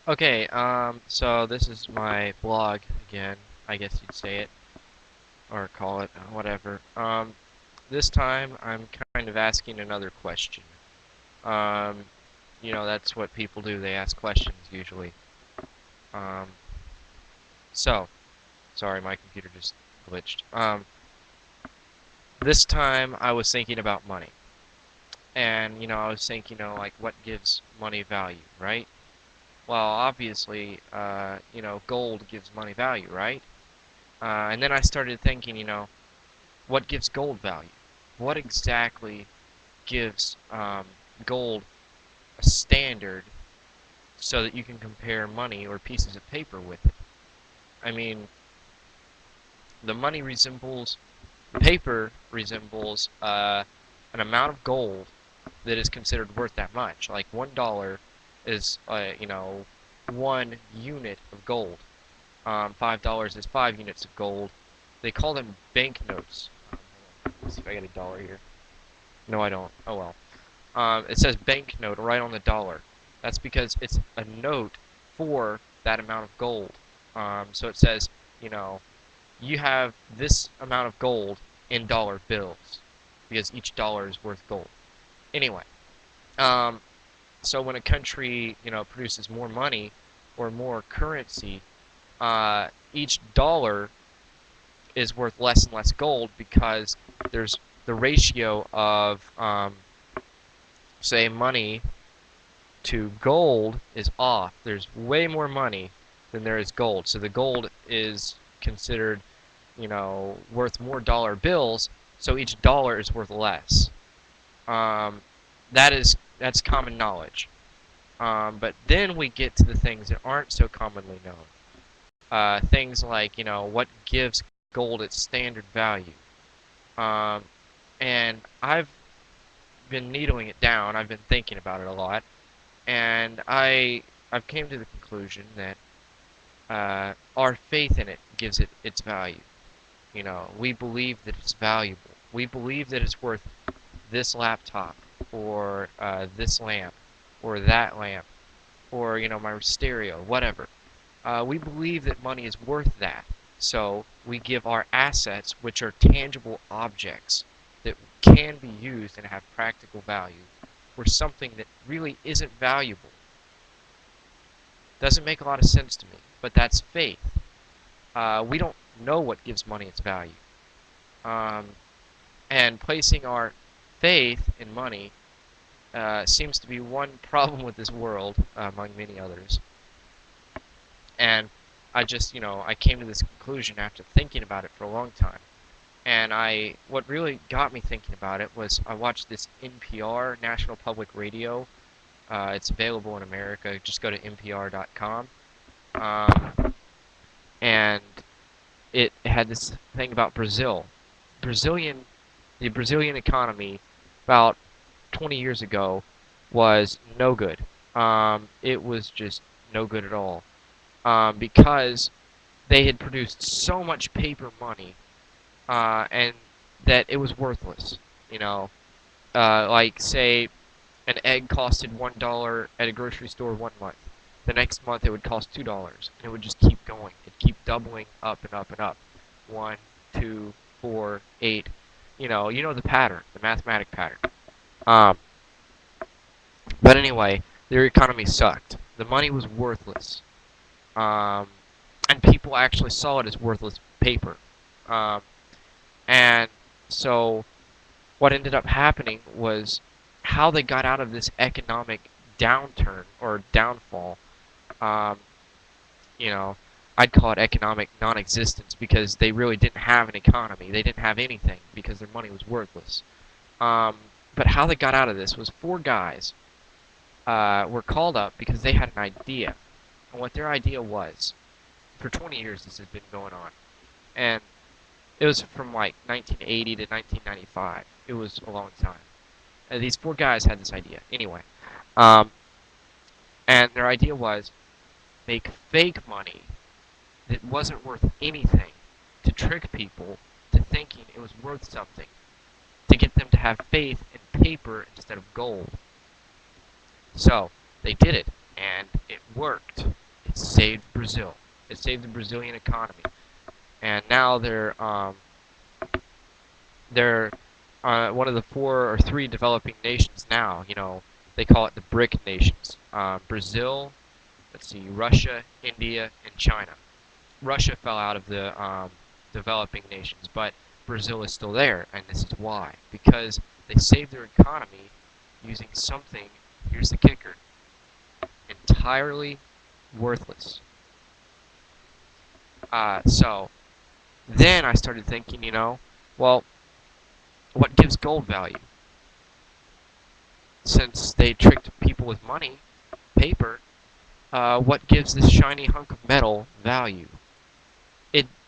Okay, so this is my blog again, I guess you'd say it, or call it, whatever. This time I'm kind of asking another question. Um, that's what people do, they ask questions usually. Um, so, sorry, my computer just glitched. This time I was thinking about money. And, I was thinking, like, what gives money value, right? Well, obviously, gold gives money value, right? And then I started thinking, what gives gold value? What exactly gives gold a standard so that you can compare money or pieces of paper with it? I mean, the money resembles, paper resembles an amount of gold that is considered worth that much. Like $1 is, 1 unit of gold. $5 is 5 units of gold. They call them banknotes. Let's see if I get a dollar here. No, I don't. Oh well. It says banknote right on the dollar. That's because it's a note for that amount of gold. So it says, you know, you have this amount of gold in dollar bills because each dollar is worth gold. Anyway, um, so when a country, produces more money or more currency, each dollar is worth less and less gold because there's the ratio of, say, money to gold is off. There's way more money than there is gold. So the gold is considered, worth more dollar bills, so each dollar is worth less. Um, that's common knowledge. But then we get to the things that aren't so commonly known. Things like, what gives gold its standard value. Um, and I've been needling it down. I've been thinking about it a lot, and I've came to the conclusion that our faith in it gives it its value. We believe that it's valuable. We believe that it's worth this laptop, or this lamp, or that lamp, or my stereo, whatever. We believe that money is worth that. So we give our assets, which are tangible objects that can be used and have practical value, for something that really isn't valuable. Doesn't make a lot of sense to me, but that's faith. We don't know what gives money its value. Um, and placing our faith in money seems to be one problem with this world, among many others. And I came to this conclusion after thinking about it for a long time. And what really got me thinking about it was I watched this NPR, National Public Radio. It's available in America. Just go to npr.com. And it had this thing about Brazil. Brazilian, the Brazilian economy about 20 years ago was no good. It was just no good at all. Because they had produced so much paper money, and that it was worthless. You know, like say an egg costed $1 at a grocery store 1 month. The next month it would cost $2, and it would just keep going. It'd keep doubling up and up and up. 1, 2, 4, 8. You know the pattern, the mathematic pattern. Um, but anyway, their economy sucked. The money was worthless, um, and people actually saw it as worthless paper. Um, and so what ended up happening was how they got out of this economic downturn or downfall. Um, you know, I'd call it economic non-existence because they really didn't have an economy. They didn't have anything because their money was worthless. Um, but how they got out of this was four guys were called up because they had an idea. And what their idea was, for 20 years this has been going on. And it was from like 1980 to 1995. It was a long time. And these four guys had this idea. Anyway, um, and their idea was make fake money that wasn't worth anything to trick people to thinking it was worth something, to get them to have faith in paper instead of gold. So they did it, and it worked. saved Brazil. It saved the Brazilian economy, and now they're one of the 4 or 3 developing nations now. They call it the BRIC nations. Brazil, let's see, Russia, India, and China. Russia fell out of the developing nations, but Brazil is still there, and this is why. Because they saved their economy using something, here's the kicker, entirely worthless. So then I started thinking, well, what gives gold value? Since they tricked people with money, paper, what gives this shiny hunk of metal value?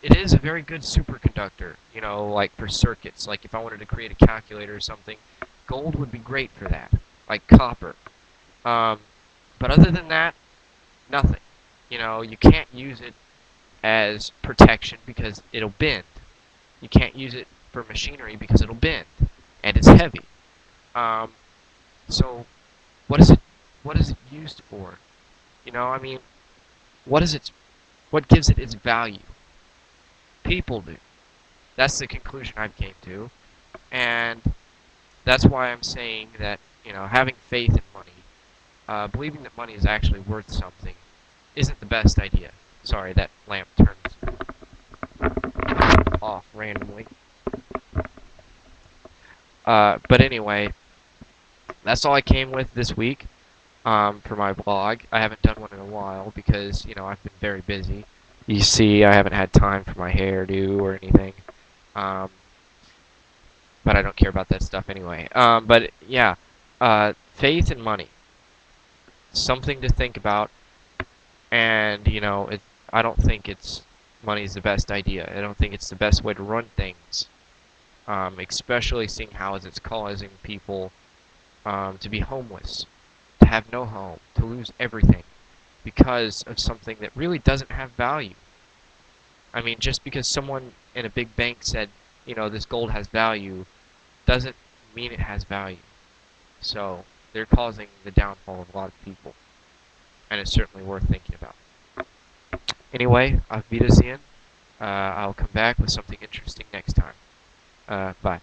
It is a very good superconductor, like for circuits. Like if I wanted to create a calculator or something, gold would be great for that, like copper. But other than that, nothing. You can't use it as protection because it'll bend. You can't use it for machinery because it'll bend, and it's heavy. So what is it? What is it used for? I mean, what gives it its value? People do. That's the conclusion I've came to, and that's why I'm saying that having faith in money, believing that money is actually worth something, isn't the best idea. Sorry, that lamp turns off randomly. But anyway, that's all I came with this week for my blog. I haven't done one in a while because I've been very busy. You see, I haven't had time for my hairdo or anything. But I don't care about that stuff anyway. But yeah, faith and money, something to think about. And I don't think money is the best idea. I don't think it's the best way to run things, especially seeing how it's causing people to be homeless, to have no home, to lose everything because of something that really doesn't have value. I mean, just because someone in a big bank said, this gold has value, doesn't mean it has value. So they're causing the downfall of a lot of people, and it's certainly worth thinking about. Anyway, auf Wiedersehen. I'll come back with something interesting next time. Bye.